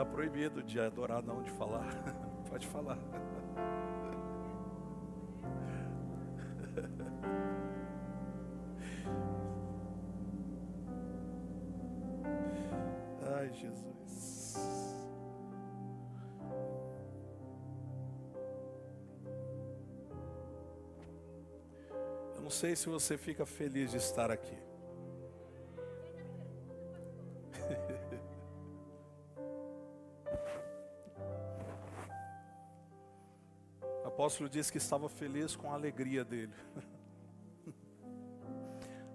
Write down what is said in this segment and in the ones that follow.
Está proibido de adorar, não de falar. Pode falar. Ai, Jesus. Eu não sei se você fica feliz de estar aqui. O apóstolo disse que estava feliz com a alegria dele.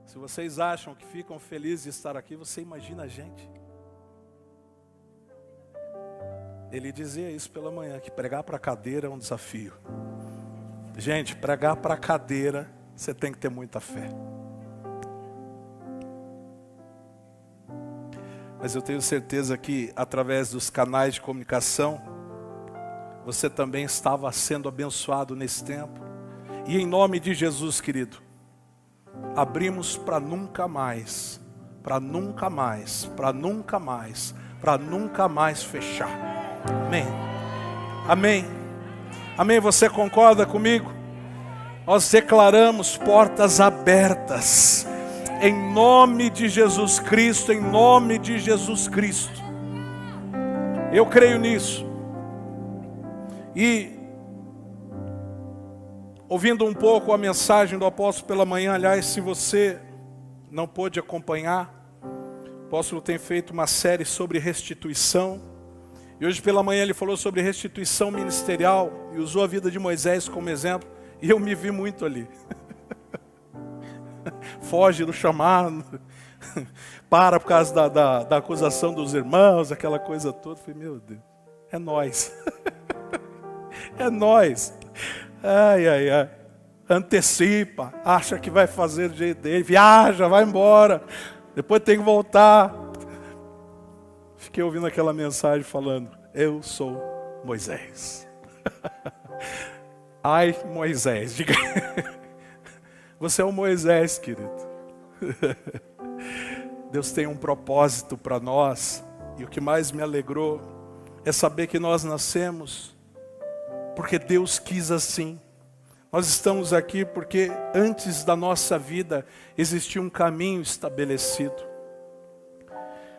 Se vocês acham que ficam felizes de estar aqui, você imagina a gente. Ele dizia isso pela manhã, que pregar para a cadeira é um desafio. Gente, pregar para a cadeira, você tem que ter muita fé. Mas eu tenho certeza que através dos canais de comunicação, você também estava sendo abençoado nesse tempo. E em nome de Jesus, querido, abrimos para nunca mais, para nunca mais, para nunca mais, para nunca mais fechar. Amém. Amém. Amém. Você concorda comigo? Nós declaramos portas abertas. Em nome de Jesus Cristo, em nome de Jesus Cristo. Eu creio nisso. E ouvindo um pouco a mensagem do apóstolo pela manhã, aliás, se você não pôde acompanhar, o apóstolo tem feito uma série sobre restituição. E hoje pela manhã ele falou sobre restituição ministerial e usou a vida de Moisés como exemplo. E eu me vi muito ali. Foge do chamado, para por causa da acusação dos irmãos, aquela coisa toda. Falei, meu Deus, é nós. É nós. Ai, ai, ai. Antecipa, acha que vai fazer do jeito dele, viaja, vai embora, depois tem que voltar. Fiquei ouvindo aquela mensagem falando, eu sou Moisés. Ai, Moisés, diga. Você é o Moisés, querido. Deus tem um propósito para nós. E o que mais me alegrou é saber que nós nascemos porque Deus quis assim. Nós estamos aqui porque antes da nossa vida existia um caminho estabelecido.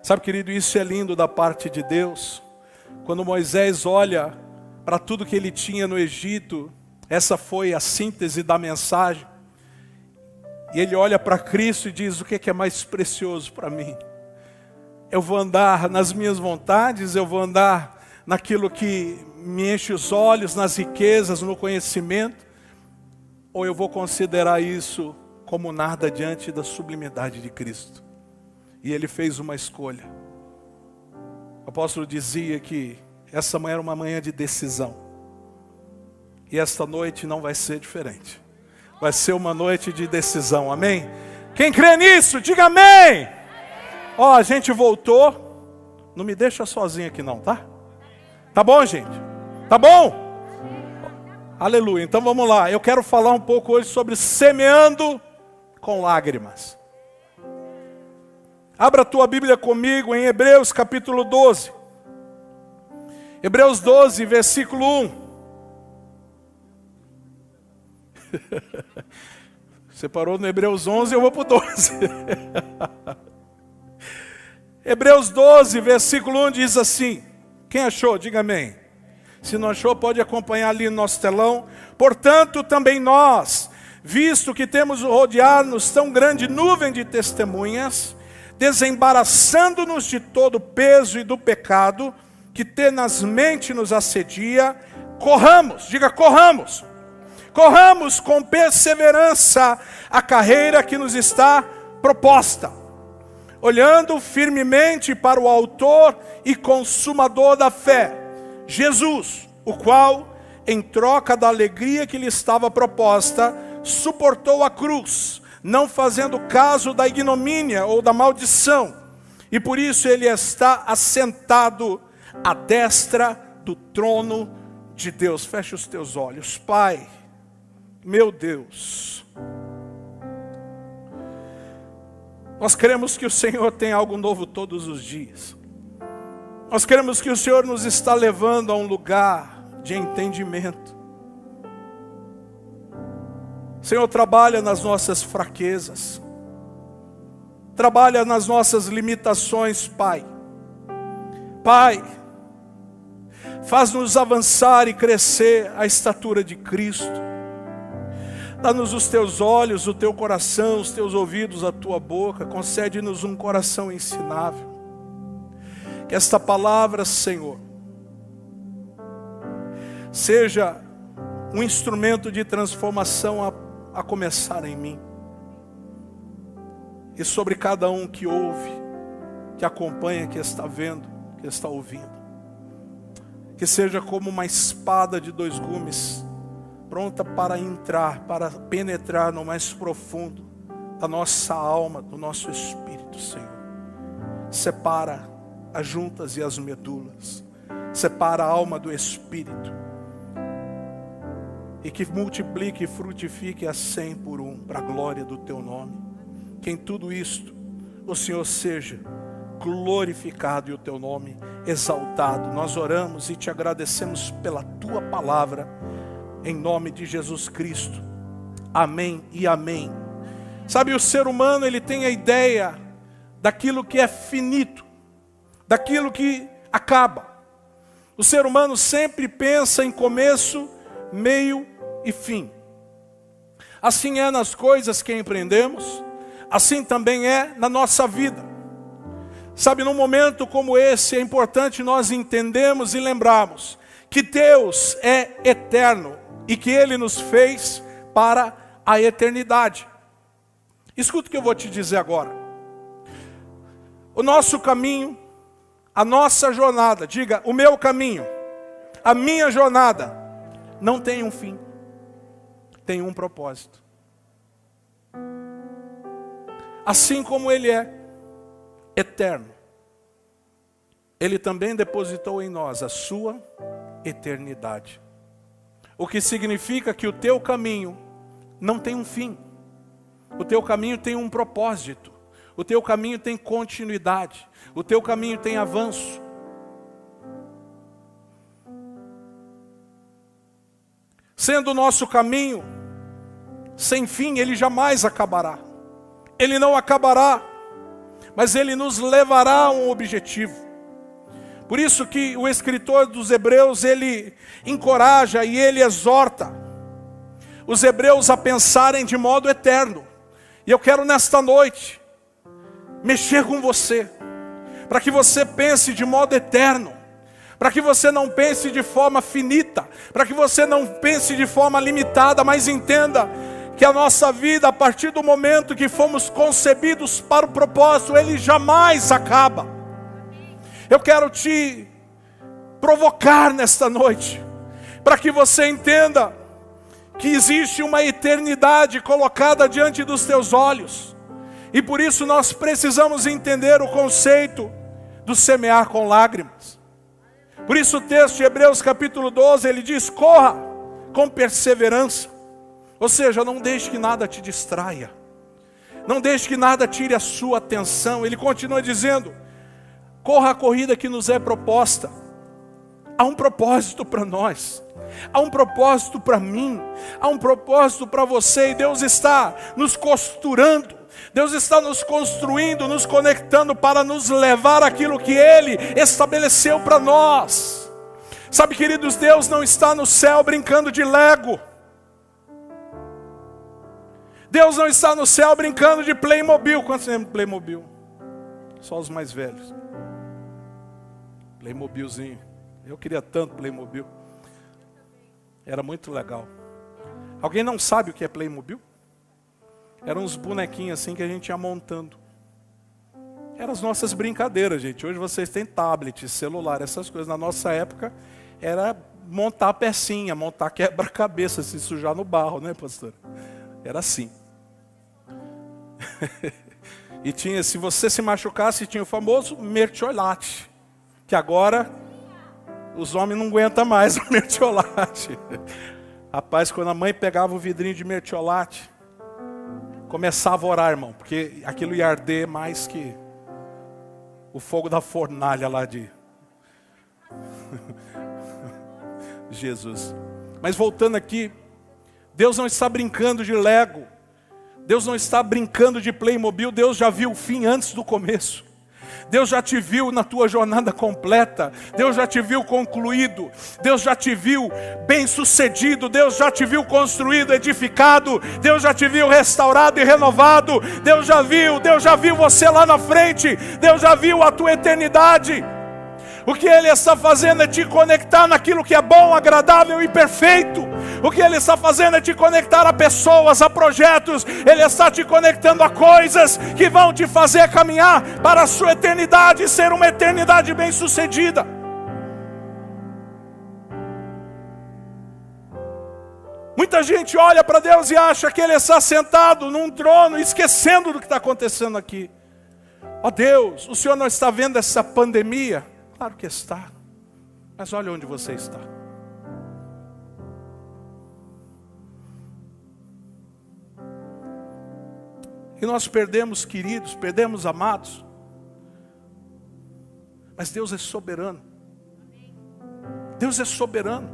Sabe, querido, isso é lindo da parte de Deus. Quando Moisés olha para tudo que ele tinha no Egito, essa foi a síntese da mensagem. E ele olha para Cristo e diz, o que é mais precioso para mim? Eu vou andar nas minhas vontades, eu vou andar naquilo que me enche os olhos, nas riquezas, no conhecimento, ou eu vou considerar isso como nada diante da sublimidade de Cristo? E ele fez uma escolha. O apóstolo dizia que essa manhã era uma manhã de decisão. E esta noite não vai ser diferente. Vai ser uma noite de decisão, amém? Quem crê nisso, diga amém! Ó, a gente voltou. Não me deixa sozinho aqui não, tá? Tá bom, gente? Tá bom? Aleluia, então vamos lá. Eu quero falar um pouco hoje sobre semeando com lágrimas. Abra a tua Bíblia comigo em Hebreus capítulo 12. Hebreus 12, versículo 1. Você parou no Hebreus 11, eu vou para o 12. Hebreus 12, versículo 1 diz assim. Quem achou? Diga amém. Se não achou, pode acompanhar ali no nosso telão. Portanto, também nós, visto que temos rodear-nos tão grande nuvem de testemunhas, desembaraçando-nos de todo o peso e do pecado, que tenazmente nos assedia, corramos, diga corramos. Corramos com perseverança a carreira que nos está proposta, olhando firmemente para o autor e consumador da fé, Jesus, o qual, em troca da alegria que lhe estava proposta, suportou a cruz, não fazendo caso da ignomínia ou da maldição, e por isso ele está assentado à destra do trono de Deus. Fecha os teus olhos. Pai, meu Deus, nós cremos que o Senhor tem algo novo todos os dias. Nós queremos que o Senhor nos está levando a um lugar de entendimento. Senhor, trabalha nas nossas fraquezas. Trabalha nas nossas limitações, Pai. Pai, faz-nos avançar e crescer à estatura de Cristo. Dá-nos os teus olhos, o teu coração, os teus ouvidos, a tua boca. Concede-nos um coração ensinável. Que esta palavra, Senhor, seja um instrumento de transformação a começar em mim. E sobre cada um que ouve, que acompanha, que está vendo, que está ouvindo. Que seja como uma espada de 2 gumes, pronta para entrar, para penetrar no mais profundo da nossa alma, do nosso espírito, Senhor. Separa as juntas e as medulas. Separa a alma do espírito. E que multiplique e frutifique a 100 por 1, para a glória do teu nome. Que em tudo isto o Senhor seja glorificado e o teu nome exaltado. Nós oramos e te agradecemos pela tua palavra, em nome de Jesus Cristo. Amém e amém. Sabe, o ser humano, ele tem a ideia daquilo que é finito, daquilo que acaba. O ser humano sempre pensa em começo, meio e fim. Assim é nas coisas que empreendemos, assim também é na nossa vida. Sabe, num momento como esse, é importante nós entendermos e lembrarmos que Deus é eterno e que Ele nos fez para a eternidade. Escuta o que eu vou te dizer agora. O nosso caminho, a nossa jornada, diga, o meu caminho, a minha jornada, não tem um fim, tem um propósito. Assim como Ele é eterno, Ele também depositou em nós a sua eternidade. O que significa que o teu caminho não tem um fim. O teu caminho tem um propósito. O teu caminho tem continuidade. O teu caminho tem avanço. Sendo o nosso caminho sem fim, ele jamais acabará. Ele não acabará, mas ele nos levará a um objetivo. Por isso que o escritor dos Hebreus, ele encoraja e ele exorta os hebreus a pensarem de modo eterno. E eu quero nesta noite mexer com você, para que você pense de modo eterno, para que você não pense de forma finita, para que você não pense de forma limitada, mas entenda que a nossa vida, a partir do momento que fomos concebidos para o propósito, ele jamais acaba. Eu quero te provocar nesta noite, para que você entenda que existe uma eternidade colocada diante dos teus olhos. E por isso nós precisamos entender o conceito do semear com lágrimas. Por isso o texto de Hebreus capítulo 12, ele diz, corra com perseverança. Ou seja, não deixe que nada te distraia. Não deixe que nada tire a sua atenção. Ele continua dizendo, corra a corrida que nos é proposta. Há um propósito para nós. Há um propósito para mim. Há um propósito para você. E Deus está nos costurando. Deus está nos construindo, nos conectando para nos levar àquilo que Ele estabeleceu para nós. Sabe, queridos, Deus não está no céu brincando de Lego. Deus não está no céu brincando de Playmobil. Quantos lembram de Playmobil? Só os mais velhos. Playmobilzinho. Eu queria tanto Playmobil. Era muito legal. Alguém não sabe o que é Playmobil? Eram uns bonequinhos assim que a gente ia montando. Eram as nossas brincadeiras, gente. Hoje vocês têm tablet, celular, essas coisas. Na nossa época era montar pecinha, montar quebra-cabeça, se sujar no barro, né, pastor? Era assim. E tinha, se você se machucasse, tinha o famoso mertiolate, que agora os homens não aguentam mais o mertiolate. Rapaz, quando a mãe pegava o vidrinho de mertiolate, começava a orar, irmão, porque aquilo ia arder mais que o fogo da fornalha lá Jesus. Mas voltando aqui, Deus não está brincando de Lego. Deus não está brincando de Playmobil. Deus já viu o fim antes do começo. Deus já te viu na tua jornada completa. Deus já te viu concluído. Deus já te viu bem sucedido. Deus já te viu construído, edificado. Deus já te viu restaurado e renovado. Deus já viu você lá na frente. Deus já viu a tua eternidade. O que Ele está fazendo é te conectar naquilo que é bom, agradável e perfeito. O que Ele está fazendo é te conectar a pessoas, a projetos. Ele está te conectando a coisas que vão te fazer caminhar para a sua eternidade e ser uma eternidade bem sucedida. Muita gente olha para Deus e acha que Ele está sentado num trono, esquecendo do que está acontecendo aqui. Ó Deus, o Senhor não está vendo essa pandemia? Claro que está, mas olha onde você está. E nós perdemos queridos, perdemos amados, mas Deus é soberano. Deus é soberano.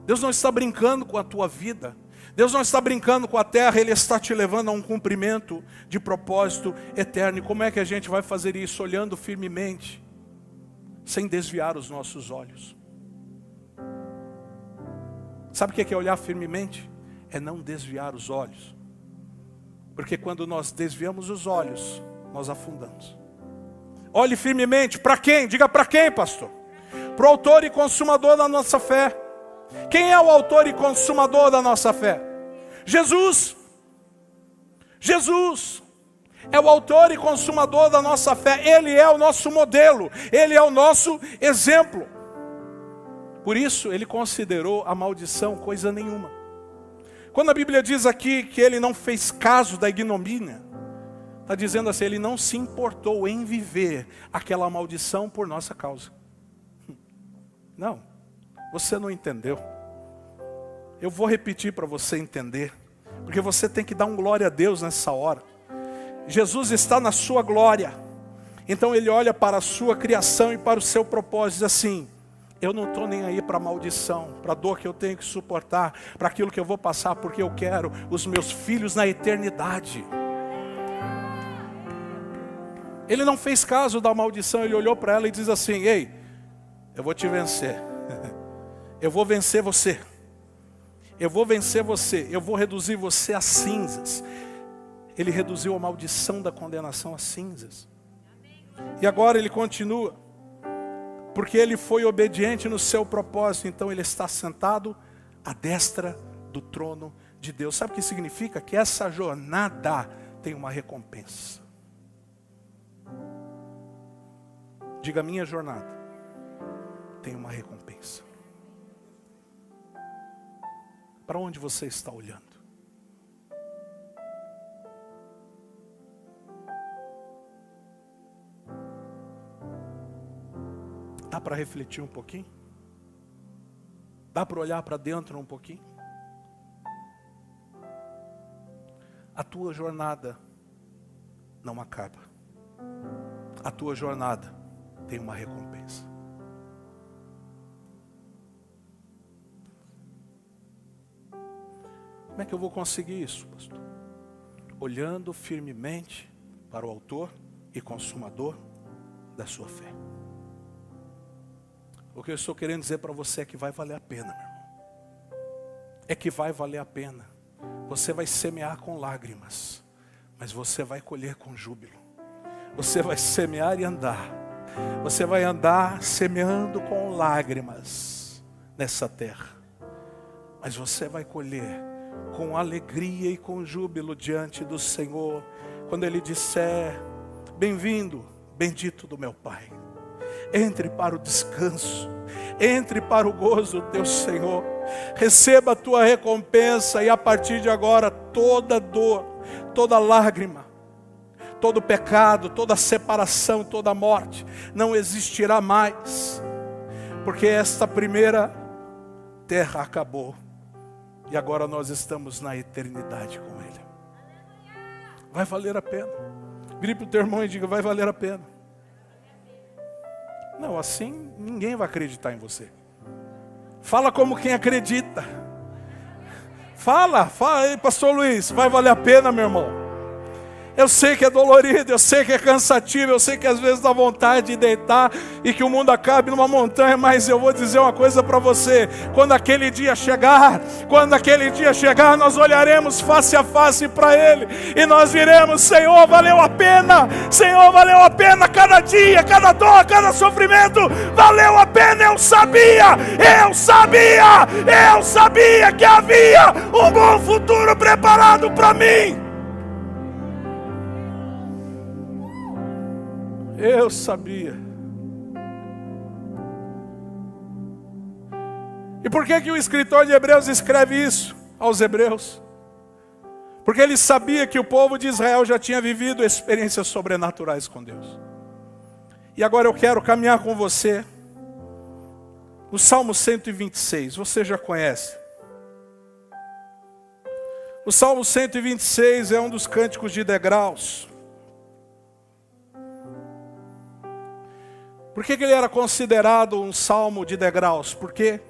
Deus não está brincando com a tua vida. Deus não está brincando com a terra. Ele está te levando a um cumprimento de propósito eterno. E como é que a gente vai fazer isso? Olhando firmemente, sem desviar os nossos olhos. Sabe o que é olhar firmemente? É não desviar os olhos. Porque quando nós desviamos os olhos, nós afundamos. Olhe firmemente, para quem? Diga para quem, pastor? Para o autor e consumador da nossa fé. Quem é o autor e consumador da nossa fé? Jesus. Jesus é o autor e consumador da nossa fé. Ele é o nosso modelo. Ele é o nosso exemplo. Por isso, Ele considerou a maldição coisa nenhuma. Quando a Bíblia diz aqui que Ele não fez caso da ignomínia, está dizendo assim, Ele não se importou em viver aquela maldição por nossa causa. Não, você não entendeu. Eu vou repetir para você entender, porque você tem que dar um glória a Deus nessa hora. Jesus está na sua glória, então Ele olha para a sua criação e para o seu propósito, diz assim, eu não estou nem aí para a maldição, para a dor que eu tenho que suportar, para aquilo que eu vou passar, porque eu quero os meus filhos na eternidade. Ele não fez caso da maldição, Ele olhou para ela e diz assim, ei, eu vou te vencer, eu vou vencer você, eu vou vencer você, eu vou reduzir você a cinzas. Ele reduziu a maldição da condenação a cinzas. E agora Ele continua, porque Ele foi obediente no seu propósito, então Ele está sentado à destra do trono de Deus. Sabe o que significa? Que essa jornada tem uma recompensa. Diga, minha jornada tem uma recompensa. Para onde você está olhando? Dá para refletir um pouquinho? Dá para olhar para dentro um pouquinho? A tua jornada não acaba. A tua jornada tem uma recompensa. Como é que eu vou conseguir isso, pastor? Olhando firmemente para o autor e consumador da sua fé. O que eu estou querendo dizer para você é que vai valer a pena, meu irmão. É que vai valer a pena. Você vai semear com lágrimas, mas você vai colher com júbilo. Você vai semear e andar. Você vai andar semeando com lágrimas nessa terra. Mas você vai colher com alegria e com júbilo diante do Senhor. Quando Ele disser, bem-vindo, bendito do meu Pai. Entre para o descanso, entre para o gozo do teu Senhor, receba a tua recompensa e a partir de agora toda dor, toda lágrima, todo pecado, toda separação, toda morte não existirá mais, porque esta primeira terra acabou e agora nós estamos na eternidade com Ele. Vai valer a pena. Vire para o teu irmão e diga, vai valer a pena. Não, assim ninguém vai acreditar em você. Fala como quem acredita. Fala, aí, pastor Luiz, vai valer a pena, meu irmão. Eu sei que é dolorido, eu sei que é cansativo, eu sei que às vezes dá vontade de deitar e que o mundo acabe numa montanha, mas eu vou dizer uma coisa para você: quando aquele dia chegar, nós olharemos face a face para Ele e nós diremos: Senhor, valeu a pena, Senhor, valeu a pena cada dia, cada dor, cada sofrimento, valeu a pena. Eu sabia que havia um bom futuro preparado para mim. Eu sabia. E por que o escritor de Hebreus escreve isso aos hebreus? Porque ele sabia que o povo de Israel já tinha vivido experiências sobrenaturais com Deus. E agora eu quero caminhar com você no Salmo 126, você já conhece. O Salmo 126 é um dos cânticos de degraus. Por que ele era considerado um salmo de degraus? Porque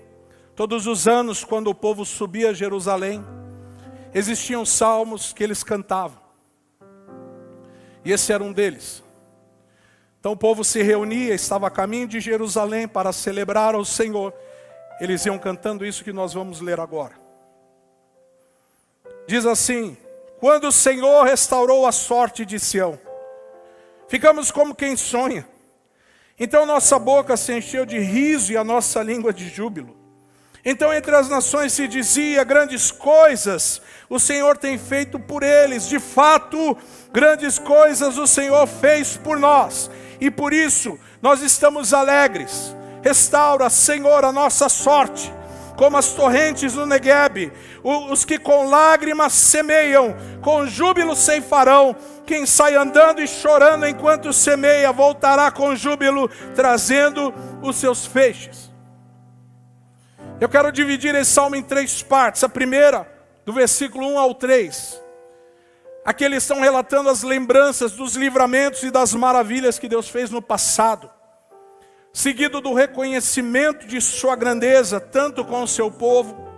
todos os anos, quando o povo subia a Jerusalém, existiam salmos que eles cantavam. E esse era um deles. Então o povo se reunia, estava a caminho de Jerusalém para celebrar ao Senhor. Eles iam cantando isso que nós vamos ler agora. Diz assim: quando o Senhor restaurou a sorte de Sião, ficamos como quem sonha. Então nossa boca se encheu de riso e a nossa língua de júbilo. Então entre as nações se dizia: grandes coisas o Senhor tem feito por eles. De fato, grandes coisas o Senhor fez por nós. E por isso nós estamos alegres. Restaura, Senhor, a nossa sorte, como as torrentes no Neguebe. Os que com lágrimas semeiam, com júbilo ceifarão. Quem sai andando e chorando enquanto semeia, voltará com júbilo, trazendo os seus feixes. Eu quero dividir esse salmo em 3 partes. A primeira, do versículo 1 ao 3. Aqui eles estão relatando as lembranças dos livramentos e das maravilhas que Deus fez no passado. Seguido do reconhecimento de sua grandeza, tanto com o seu povo,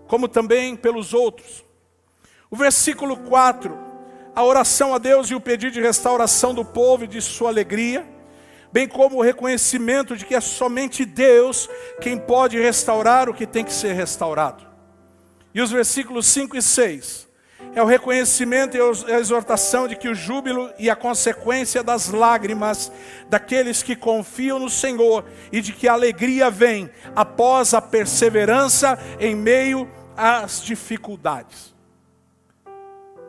como também pelos outros. O versículo 4, a oração a Deus e o pedido de restauração do povo e de sua alegria, bem como o reconhecimento de que é somente Deus quem pode restaurar o que tem que ser restaurado. E os versículos 5 e 6, é o reconhecimento e a exortação de que o júbilo e a consequência das lágrimas daqueles que confiam no Senhor, e de que a alegria vem após a perseverança em meio às dificuldades.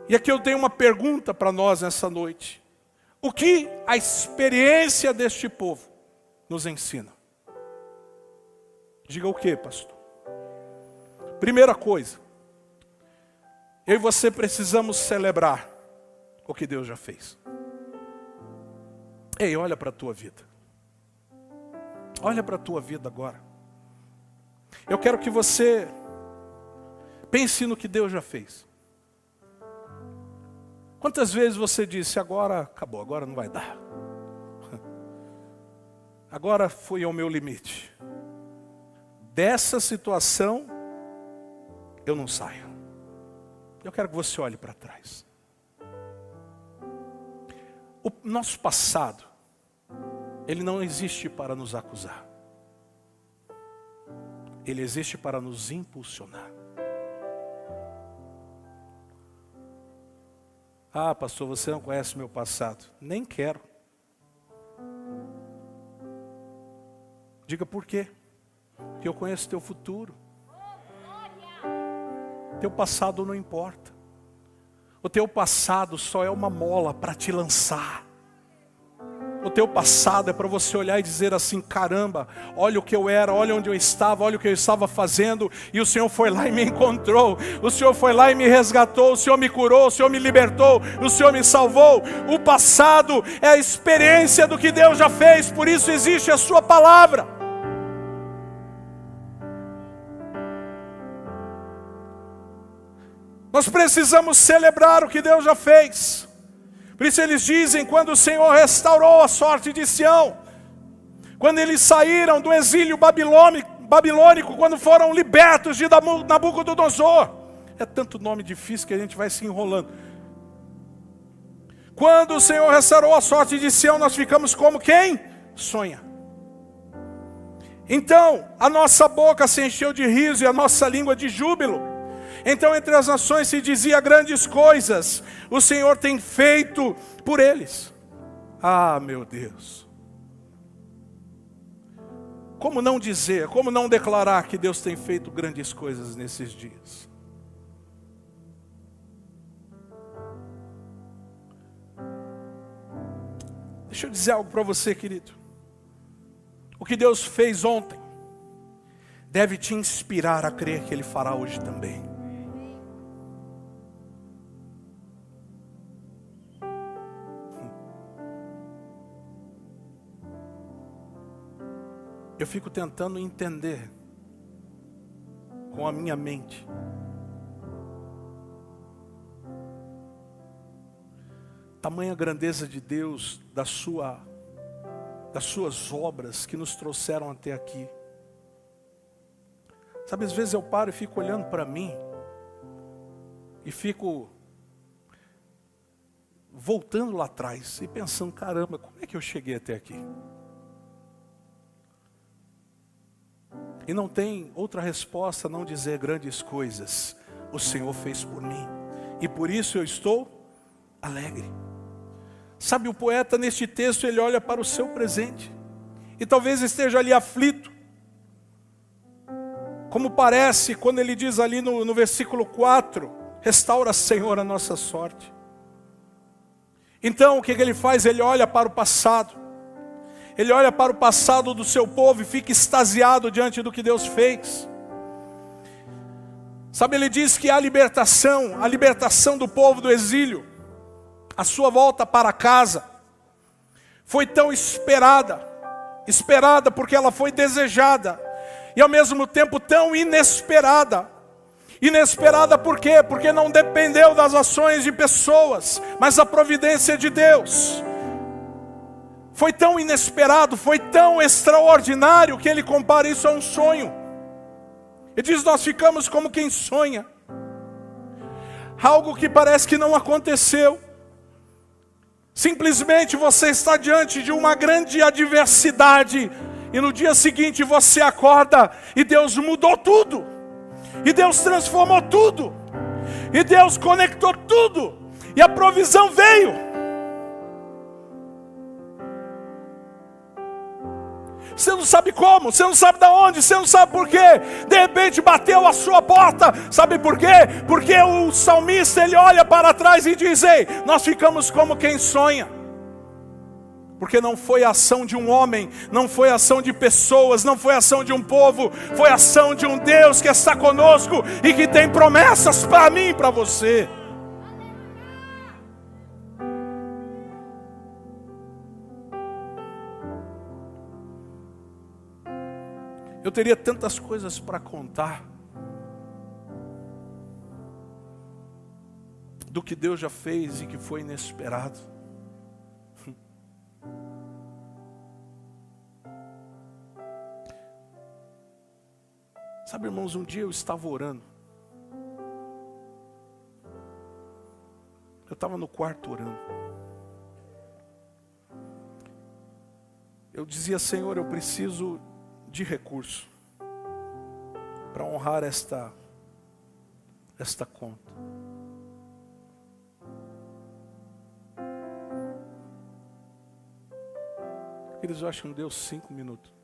E aqui eu tenho uma pergunta para nós nessa noite. O que a experiência deste povo nos ensina? Diga o que, pastor? Primeira coisa, eu e você precisamos celebrar o que Deus já fez. Ei, olha para a tua vida. Olha para a tua vida agora. Eu quero que você pense no que Deus já fez. Quantas vezes você disse: agora acabou, agora não vai dar. Agora fui ao meu limite. Dessa situação eu não saio. Eu quero que você olhe para trás. O nosso passado, ele não existe para nos acusar. Ele existe para nos impulsionar. Ah, pastor, você não conhece meu passado. Nem quero. Diga por quê? Porque eu conheço teu futuro. Teu passado não importa. O teu passado só é uma mola para te lançar. O teu passado é para você olhar e dizer assim: caramba, olha o que eu era, olha onde eu estava, olha o que eu estava fazendo, e o Senhor foi lá e me encontrou, o Senhor foi lá e me resgatou, o Senhor me curou, o Senhor me libertou, o Senhor me salvou. O passado é a experiência do que Deus já fez, por isso existe a sua palavra. Nós precisamos celebrar o que Deus já fez. Por isso eles dizem: quando o Senhor restaurou a sorte de Sião, Quando eles saíram do exílio babilônico, quando foram libertos de Nabucodonosor. É tanto nome difícil que a gente vai se enrolando. Quando o Senhor restaurou a sorte de Sião, nós ficamos como quem? Sonha. Então, a nossa boca se encheu de riso e a nossa língua de júbilo. Então, entre as nações se dizia grandes coisas, o Senhor tem feito por eles. Ah, meu Deus. Como não dizer, como não declarar que Deus tem feito grandes coisas nesses dias? Deixa eu dizer algo para você, querido. O que Deus fez ontem deve te inspirar a crer que Ele fará hoje também. Eu fico tentando entender com a minha mente tamanha grandeza de Deus, das suas obras que nos trouxeram até aqui. Sabe, às vezes eu paro e fico olhando para mim e fico voltando lá atrás e pensando, caramba, como é que eu cheguei até aqui? E não tem outra resposta a não dizer grandes coisas o Senhor fez por mim, e por isso eu estou alegre. Sabe, o poeta neste texto, ele olha para o seu presente, e talvez esteja ali aflito, como parece quando ele diz ali no versículo 4, restaura, Senhor, a nossa sorte. Então o que ele faz? Ele olha para o passado. Ele olha para o passado do seu povo e fica extasiado diante do que Deus fez. Sabe, ele diz que a libertação do povo do exílio, a sua volta para casa, foi tão esperada porque ela foi desejada, e ao mesmo tempo tão inesperada. Inesperada por quê? Porque não dependeu das ações de pessoas, mas da providência de Deus. Foi tão inesperado, foi tão extraordinário, que ele compara isso a um sonho. Ele diz, nós ficamos como quem sonha. Algo que parece que não aconteceu. Simplesmente você está diante de uma grande adversidade, e no dia seguinte você acorda, e Deus mudou tudo. E Deus transformou tudo. E Deus conectou tudo. E a provisão veio. Você não sabe como, você não sabe de onde, você não sabe por quê. De repente bateu a sua porta. Sabe por quê? Porque o salmista, ele olha para trás e diz, ei, nós ficamos como quem sonha. Porque não foi a ação de um homem, não foi a ação de pessoas, não foi a ação de um povo, foi a ação de um Deus que está conosco e que tem promessas para mim e para você. Eu teria tantas coisas para contar do que Deus já fez e que foi inesperado. Sabe, irmãos, um dia eu estava orando. Eu estava no quarto orando. Eu dizia, Senhor, eu preciso de recurso para honrar esta conta. Eles acham que deu 5 minutos.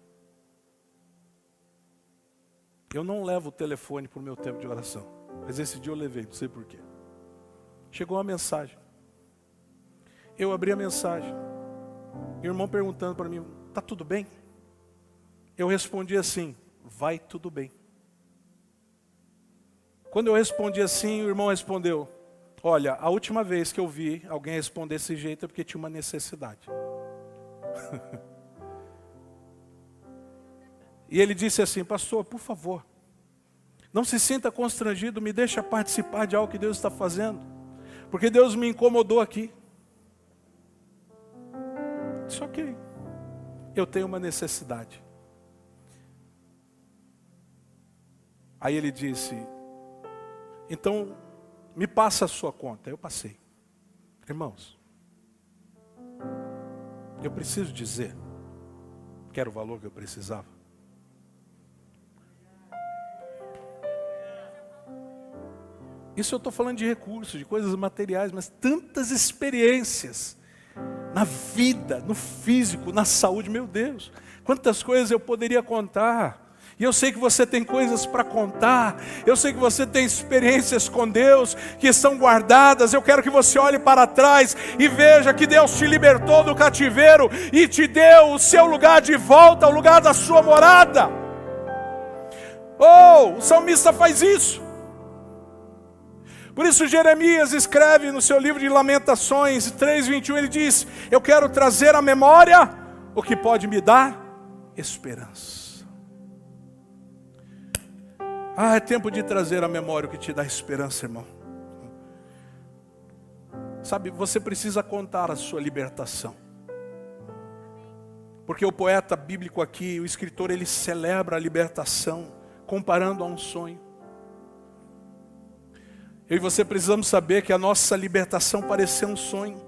Eu não levo o telefone para o meu tempo de oração, mas esse dia eu levei, não sei porquê. Chegou uma mensagem. Eu abri a mensagem. E o irmão perguntando para mim, tá tudo bem? Eu respondi assim, vai tudo bem. Quando eu respondi assim, o irmão respondeu, olha, a última vez que eu vi alguém responder desse jeito é porque tinha uma necessidade. E ele disse assim, pastor, por favor, não se sinta constrangido, me deixa participar de algo que Deus está fazendo, porque Deus me incomodou aqui. Isso ok. eu tenho uma necessidade. Aí ele disse, então me passa a sua conta. Eu passei. Irmãos, eu preciso dizer que era o valor que eu precisava. Isso eu estou falando de recursos, de coisas materiais, mas tantas experiências na vida, no físico, na saúde, meu Deus, quantas coisas eu poderia contar. E eu sei que você tem coisas para contar, eu sei que você tem experiências com Deus que estão guardadas. Eu quero que você olhe para trás e veja que Deus te libertou do cativeiro e te deu o seu lugar de volta, o lugar da sua morada. Oh, o salmista faz isso. Por isso Jeremias escreve no seu livro de Lamentações 3:21, ele diz, eu quero trazer à memória o que pode me dar esperança. É tempo de trazer à memória o que te dá esperança, irmão. Sabe, você precisa contar a sua libertação. Porque o poeta bíblico aqui, o escritor, ele celebra a libertação, comparando a um sonho. Eu e você precisamos saber que a nossa libertação pareceu um sonho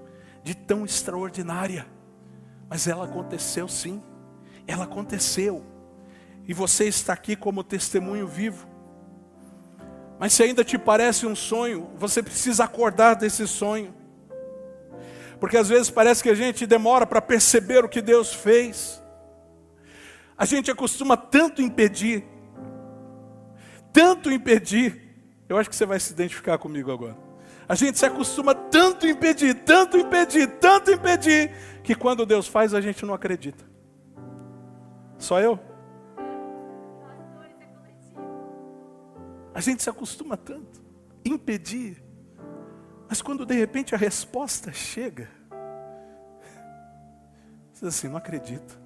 de tão extraordinária. Mas ela aconteceu sim, ela aconteceu. E você está aqui como testemunho vivo. Mas se ainda te parece um sonho, você precisa acordar desse sonho. Porque às vezes parece que a gente demora para perceber o que Deus fez. A gente acostuma tanto impedir. Eu acho que você vai se identificar comigo agora. A gente se acostuma tanto impedir, que quando Deus faz a gente não acredita. Só eu? A gente se acostuma tanto, impedir, mas quando de repente a resposta chega, você diz assim, não acredito.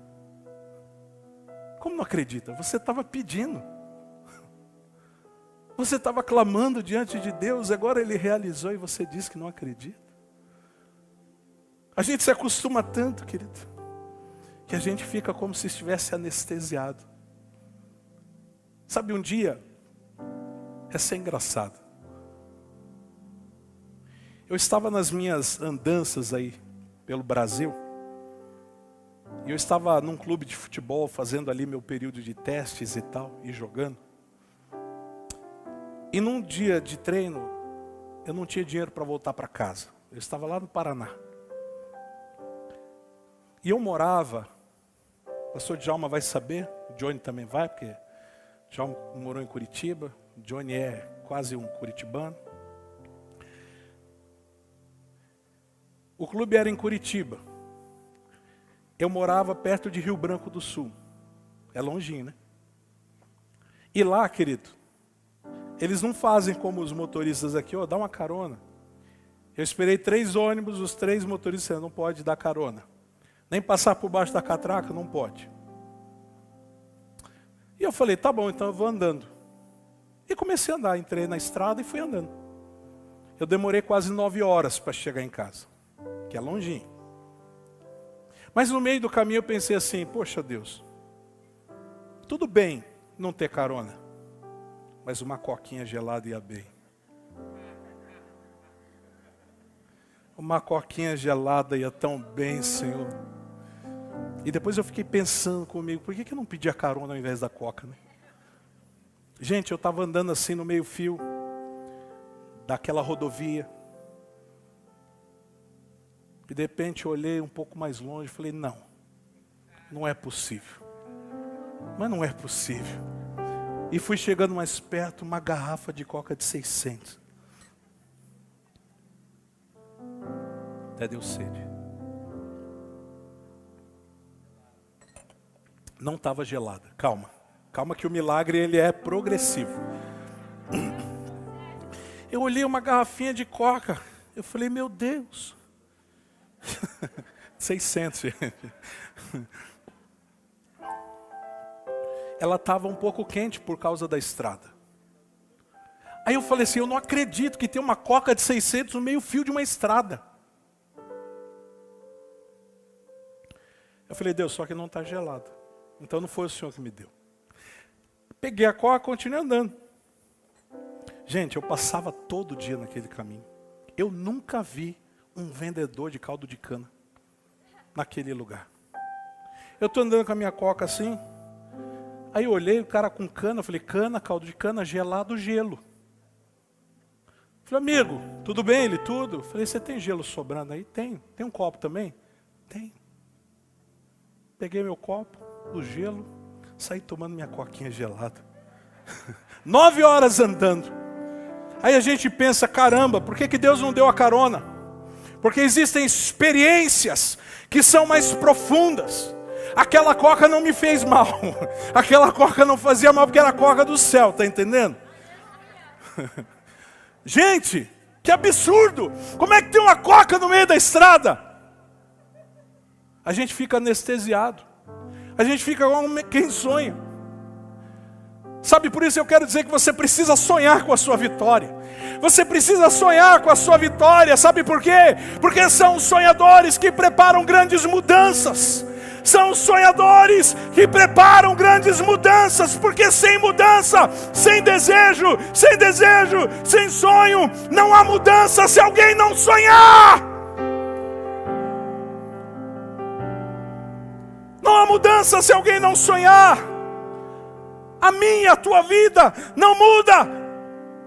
Como não acredita? Você estava pedindo, você estava clamando diante de Deus, agora Ele realizou e você diz que não acredita. A gente se acostuma tanto, querido, que a gente fica como se estivesse anestesiado. Sabe, um dia, essa é engraçado. Eu estava nas minhas andanças aí pelo Brasil. E eu estava num clube de futebol fazendo ali meu período de testes e tal, e jogando. E num dia de treino, eu não tinha dinheiro para voltar para casa. Eu estava lá no Paraná. E eu morava, o pastor Djalma vai saber, o Johnny também vai, porque Djalma morou em Curitiba. Johnny é quase um curitibano. O clube era em Curitiba. Eu morava perto de Rio Branco do Sul. É longinho, né? E lá, querido, eles não fazem como os motoristas aqui, dá uma carona. Eu esperei 3 ônibus, os 3 motoristas não pode dar carona. Nem passar por baixo da catraca, não pode. E eu falei, tá bom, então eu vou andando. E comecei a andar, entrei na estrada e fui andando. Eu demorei quase 9 horas para chegar em casa, que é longinho. Mas no meio do caminho eu pensei assim, poxa Deus, tudo bem não ter carona, mas uma coquinha gelada ia bem. Uma coquinha gelada ia tão bem, Senhor. E depois eu fiquei pensando comigo, por que eu não pedi a carona ao invés da coca, né? Gente, eu estava andando assim no meio fio daquela rodovia. E de repente eu olhei um pouco mais longe e falei, não é possível. Mas não é possível. E fui chegando mais perto, uma garrafa de coca de 600. Até deu sede. Não estava gelada, calma. Calma que o milagre ele é progressivo. Eu olhei uma garrafinha de coca. Eu falei, meu Deus. 600, gente. Ela estava um pouco quente por causa da estrada. Aí eu falei assim, eu não acredito que tem uma coca de 600 no meio fio de uma estrada. Eu falei, Deus, só que não está gelado. Então não foi o Senhor que me deu. Peguei a coca e continuei andando. Gente, eu passava todo dia naquele caminho. Eu nunca vi um vendedor de caldo de cana naquele lugar. Eu estou andando com a minha coca assim. Aí eu olhei o cara com cana. Eu falei, cana, caldo de cana, gelado, gelo. Falei, amigo, tudo bem? Ele, tudo. Falei, você tem gelo sobrando aí? Tem. Tem um copo também? Tem. Peguei meu copo, o gelo, saí tomando minha coquinha gelada. 9 horas andando. Aí a gente pensa, caramba, por que Deus não deu a carona? Porque existem experiências que são mais profundas. Aquela coca não me fez mal. Aquela coca não fazia mal porque era a coca do céu, tá entendendo? Gente, que absurdo! Como é que tem uma coca no meio da estrada? A gente fica anestesiado. A gente fica como quem sonha. Sabe, por isso eu quero dizer que você precisa sonhar com a sua vitória. Você precisa sonhar com a sua vitória. Sabe por quê? Porque são os sonhadores que preparam grandes mudanças. São os sonhadores que preparam grandes mudanças. Porque sem mudança, sem desejo, sem sonho, não há mudança se alguém não sonhar. Não há mudança se alguém não sonhar. A minha, a tua vida não muda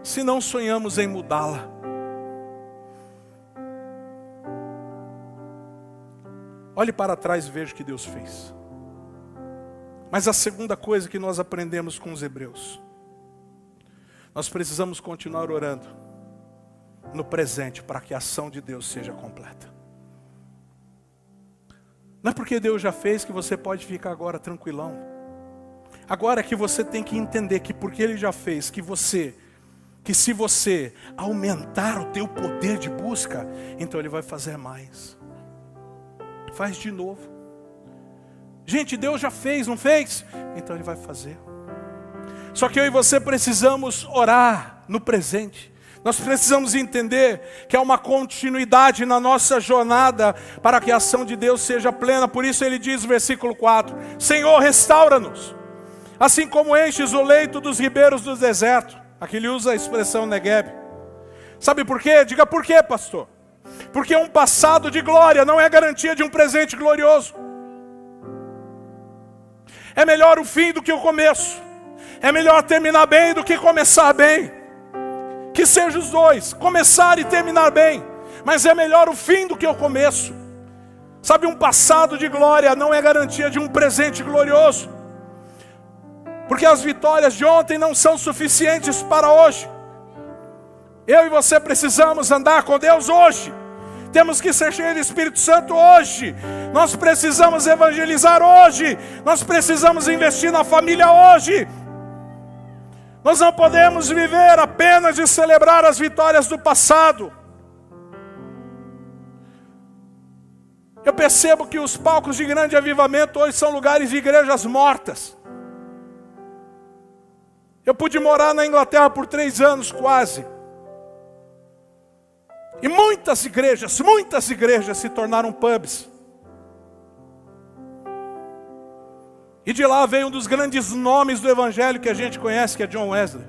se não sonhamos em mudá-la. Olhe para trás e veja o que Deus fez. Mas a segunda coisa que nós aprendemos com os hebreus, nós precisamos continuar orando no presente para que a ação de Deus seja completa. Não é porque Deus já fez que você pode ficar agora tranquilão. Agora é que você tem que entender que porque Ele já fez, que se você aumentar o teu poder de busca, então Ele vai fazer mais. Faz de novo. Gente, Deus já fez, não fez? Então Ele vai fazer. Só que eu e você precisamos orar no presente. Nós precisamos entender que há uma continuidade na nossa jornada para que a ação de Deus seja plena. Por isso Ele diz no versículo 4, Senhor, restaura-nos, assim como enches o leito dos ribeiros do deserto. Aqui ele usa a expressão Negueb. Sabe por quê? Diga por quê, pastor. Porque um passado de glória não é garantia de um presente glorioso. É melhor o fim do que o começo. É melhor terminar bem do que começar bem. Que seja os dois, começar e terminar bem. Mas é melhor o fim do que o começo. Sabe, um passado de glória não é garantia de um presente glorioso. Porque as vitórias de ontem não são suficientes para hoje. Eu e você precisamos andar com Deus hoje. Temos que ser cheios do Espírito Santo hoje. Nós precisamos evangelizar hoje. Nós precisamos investir na família hoje. Nós não podemos viver apenas de celebrar as vitórias do passado. Eu percebo que os palcos de grande avivamento hoje são lugares de igrejas mortas. Eu pude morar na Inglaterra por 3 anos quase. E muitas igrejas se tornaram pubs. E de lá veio um dos grandes nomes do evangelho que a gente conhece, que é John Wesley.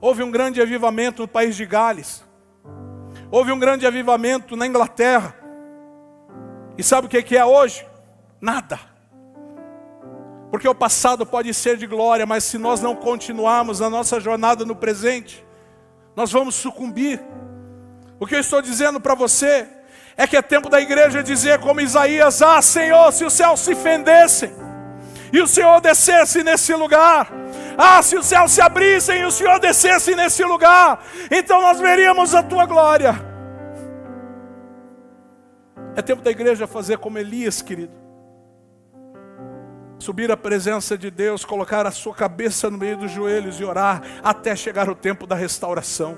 Houve um grande avivamento no país de Gales. Houve um grande avivamento na Inglaterra. E sabe o que é hoje? Nada. Porque o passado pode ser de glória, mas se nós não continuarmos a nossa jornada no presente, nós vamos sucumbir. O que eu estou dizendo para você é que é tempo da igreja dizer como Isaías: ah, Senhor, se os céus se fendessem e o Senhor descesse nesse lugar. Ah, se os céus se abrissem e o Senhor descesse nesse lugar, então nós veríamos a tua glória. É tempo da igreja fazer como Elias, querido. Subir à presença de Deus, colocar a sua cabeça no meio dos joelhos e orar até chegar o tempo da restauração.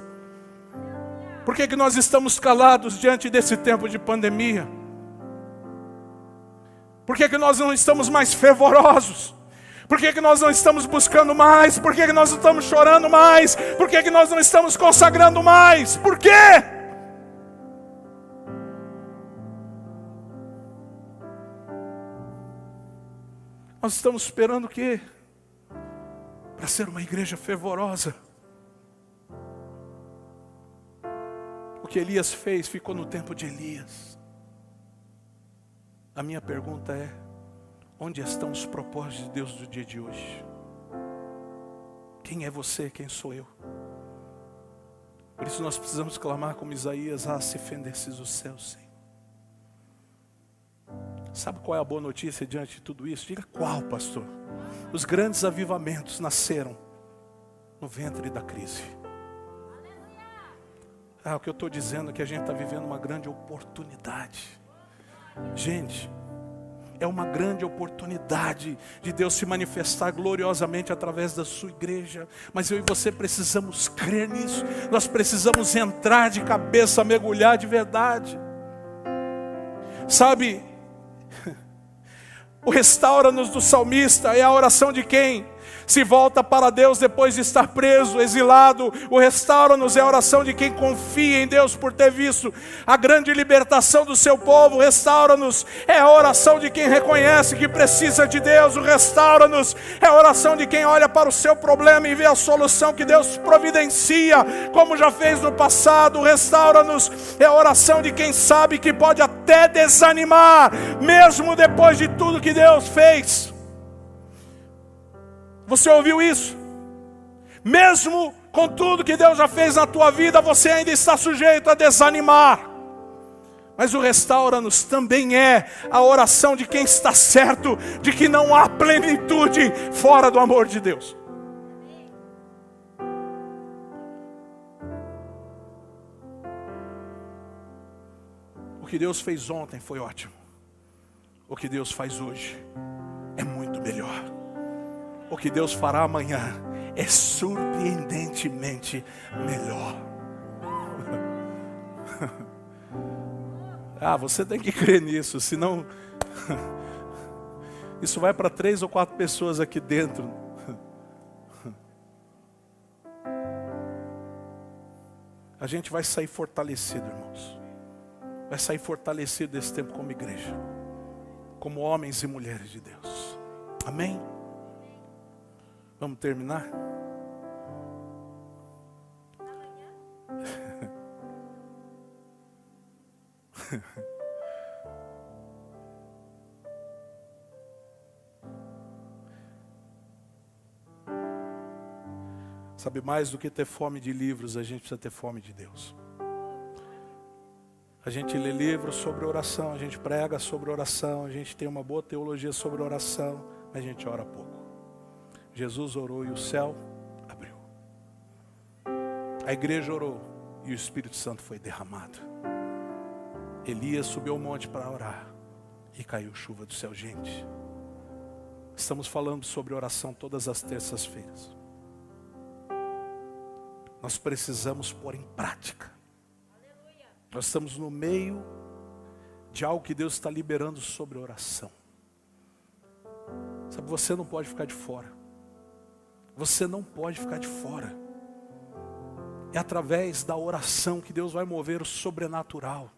Por que nós estamos calados diante desse tempo de pandemia? Por que nós não estamos mais fervorosos? Por que nós não estamos buscando mais? Por que nós não estamos chorando mais? Por que nós não estamos consagrando mais? Por quê? Nós estamos esperando o quê? Para ser uma igreja fervorosa. O que Elias fez ficou no tempo de Elias. A minha pergunta é: onde estão os propósitos de Deus do dia de hoje? Quem é você? Quem sou eu? Por isso nós precisamos clamar como Isaías: ah, se fendesses os céus, Senhor. Sabe qual é a boa notícia diante de tudo isso? Diga qual, pastor? Os grandes avivamentos nasceram no ventre da crise. Ah, o que eu estou dizendo é que a gente está vivendo uma grande oportunidade. Gente, é uma grande oportunidade de Deus se manifestar gloriosamente através da sua igreja. Mas eu e você precisamos crer nisso. Nós precisamos entrar de cabeça, mergulhar de verdade. Sabe, o restaura-nos do salmista é a oração de quem se volta para Deus depois de estar preso, exilado. O restaura-nos é a oração de quem confia em Deus por ter visto a grande libertação do seu povo. Restaura-nos é a oração de quem reconhece que precisa de Deus. O restaura-nos é a oração de quem olha para o seu problema e vê a solução que Deus providencia, como já fez no passado. O restaura-nos é a oração de quem sabe que pode até desanimar, mesmo depois de tudo que Deus fez. Você ouviu isso? Mesmo com tudo que Deus já fez na tua vida, você ainda está sujeito a desanimar. Mas o restaura-nos também é a oração de quem está certo de que não há plenitude fora do amor de Deus. O que Deus fez ontem foi ótimo. O que Deus faz hoje é muito melhor. O que Deus fará amanhã é surpreendentemente melhor. Ah, você tem que crer nisso, senão isso vai para 3 ou 4 pessoas aqui dentro. A gente vai sair fortalecido, irmãos. Vai sair fortalecido desse tempo como igreja, como homens e mulheres de Deus. Amém? Vamos terminar? Sabe, mais do que ter fome de livros, a gente precisa ter fome de Deus. A gente lê livros sobre oração, a gente prega sobre oração, a gente tem uma boa teologia sobre oração, mas a gente ora pouco. Jesus orou e o céu abriu. A igreja orou e o Espírito Santo foi derramado. Elias subiu ao monte para orar e caiu chuva do céu. Gente, estamos falando sobre oração todas as terças-feiras. Nós precisamos pôr em prática. Nós estamos no meio de algo que Deus está liberando sobre oração. Sabe, você não pode ficar de fora. Você não pode ficar de fora. É através da oração que Deus vai mover o sobrenatural.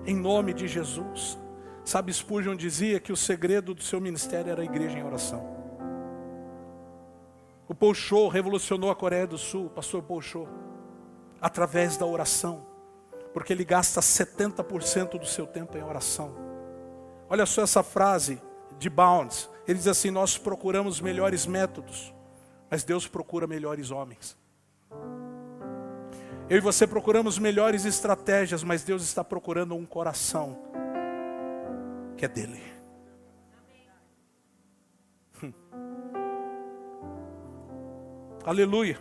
Em nome de Jesus. Sabe, Spurgeon dizia que o segredo do seu ministério era a igreja em oração. O Paul Cho revolucionou a Coreia do Sul, o pastor Paul Cho, através da oração. Porque ele gasta 70% do seu tempo em oração. Olha só essa frase de Bounds. Ele diz assim: nós procuramos melhores métodos, mas Deus procura melhores homens. Eu e você procuramos melhores estratégias, mas Deus está procurando um coração que é dele. Aleluia.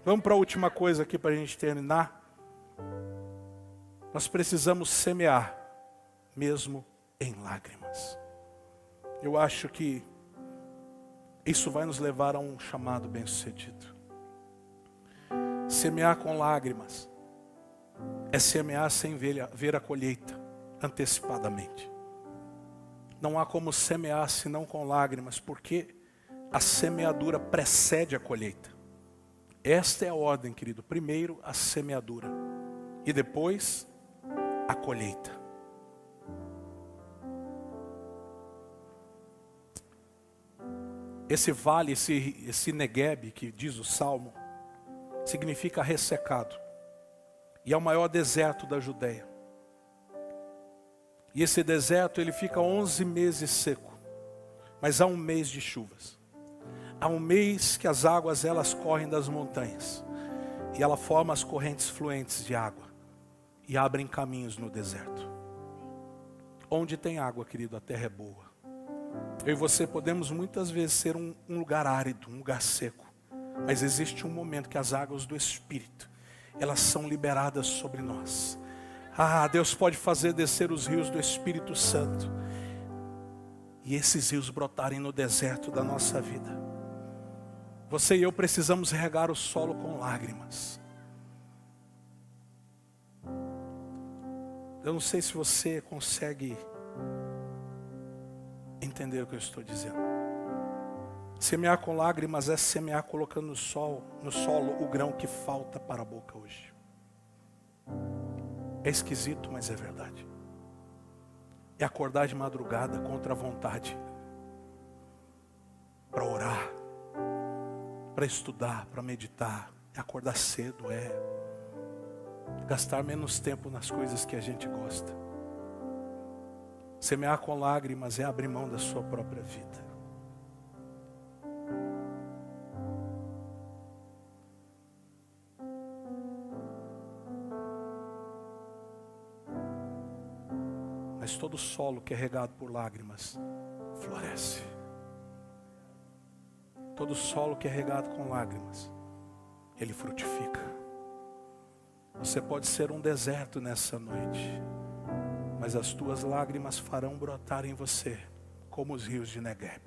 Vamos para a última coisa aqui para a gente terminar. Nós precisamos semear, mesmo em lágrimas. Eu acho que isso vai nos levar a um chamado bem-sucedido. Semear com lágrimas é semear sem ver a colheita antecipadamente. Não há como semear senão com lágrimas, porque a semeadura precede a colheita. Esta é a ordem, querido. Primeiro a semeadura e depois a colheita. Esse vale, esse Negueb, que diz o Salmo, significa ressecado. E é o maior deserto da Judeia. E esse deserto, ele fica 11 meses seco. Mas há um mês de chuvas. Há um mês que as águas, elas correm das montanhas. E ela forma as correntes fluentes de água. E abrem caminhos no deserto. Onde tem água, querido, a terra é boa. Eu e você podemos muitas vezes ser um lugar árido, um lugar seco. Mas existe um momento que as águas do Espírito, elas são liberadas sobre nós. Deus pode fazer descer os rios do Espírito Santo. E esses rios brotarem no deserto da nossa vida. Você e eu precisamos regar o solo com lágrimas. Eu não sei se você consegue entender o que eu estou dizendo. Semear com lágrimas é semear colocando no solo o grão que falta para a boca hoje. É esquisito, mas é verdade. É acordar de madrugada contra a vontade. Para orar. Para estudar, para meditar. É acordar cedo, é gastar menos tempo nas coisas que a gente gosta. Semear com lágrimas é abrir mão da sua própria vida. Mas todo solo que é regado por lágrimas floresce. Todo solo que é regado com lágrimas, ele frutifica. Você pode ser um deserto nessa noite, mas as tuas lágrimas farão brotar em você como os rios de Negueb.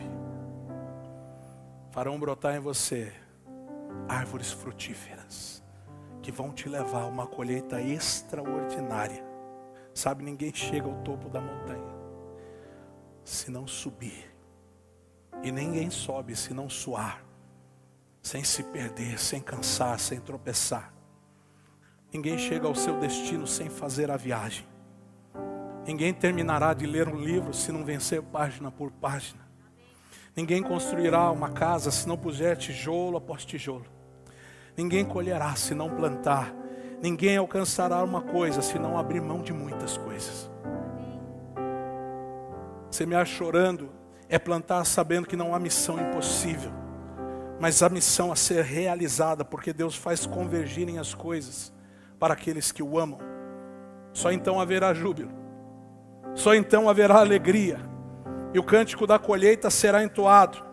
Farão brotar em você árvores frutíferas que vão te levar a uma colheita extraordinária. Sabe, ninguém chega ao topo da montanha se não subir. E ninguém sobe se não suar, sem se perder, sem cansar, sem tropeçar. Ninguém chega ao seu destino sem fazer a viagem. Ninguém terminará de ler um livro se não vencer página por página. Ninguém construirá uma casa se não puser tijolo após tijolo. Ninguém colherá se não plantar. Ninguém alcançará uma coisa se não abrir mão de muitas coisas. Semear chorando é plantar sabendo que não há missão impossível, mas a missão a ser realizada, porque Deus faz convergirem as coisas para aqueles que o amam. Só então haverá júbilo, só então haverá alegria, e o cântico da colheita será entoado.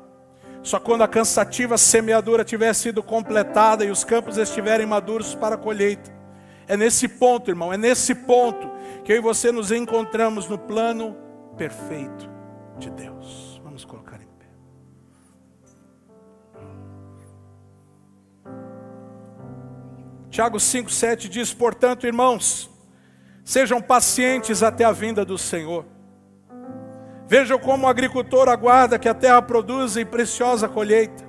Só quando a cansativa semeadura tiver sido completada e os campos estiverem maduros para a colheita. É nesse ponto, irmão, é nesse ponto que eu e você nos encontramos no plano perfeito de Deus. Vamos colocar em pé. Tiago 5,7 diz: portanto, irmãos, sejam pacientes até a vinda do Senhor. Vejam como o agricultor aguarda que a terra produza em preciosa colheita,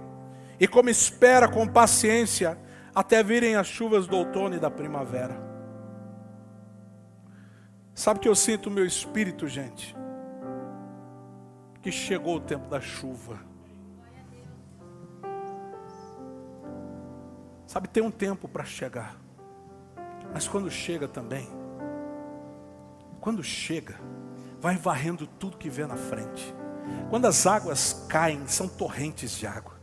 e como espera com paciência até virem as chuvas do outono e da primavera. Sabe o que eu sinto no meu espírito, gente? Que chegou o tempo da chuva. Sabe, tem um tempo para chegar. Mas quando chega também, vai varrendo tudo que vê na frente. Quando as águas caem, são torrentes de água.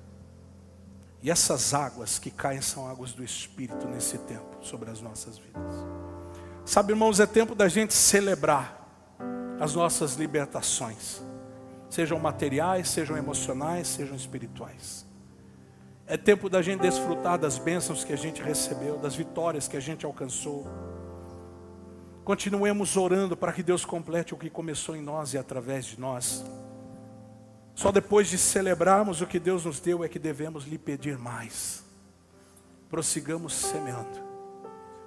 E essas águas que caem são águas do Espírito nesse tempo, sobre as nossas vidas. Sabe, irmãos, é tempo da gente celebrar as nossas libertações. Sejam materiais, sejam emocionais, sejam espirituais. É tempo da gente desfrutar das bênçãos que a gente recebeu, das vitórias que a gente alcançou. Continuemos orando para que Deus complete o que começou em nós e através de nós. Só depois de celebrarmos o que Deus nos deu é que devemos lhe pedir mais. Prossigamos semeando,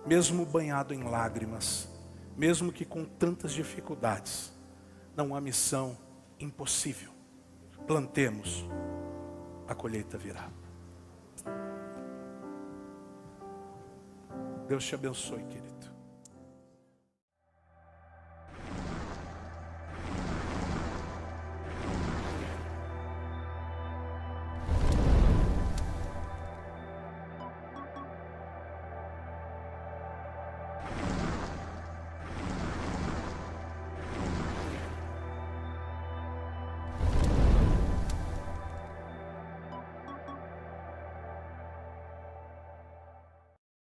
mesmo banhado em lágrimas, mesmo que com tantas dificuldades. Não há missão impossível. Plantemos, a colheita virá. Deus te abençoe, querido.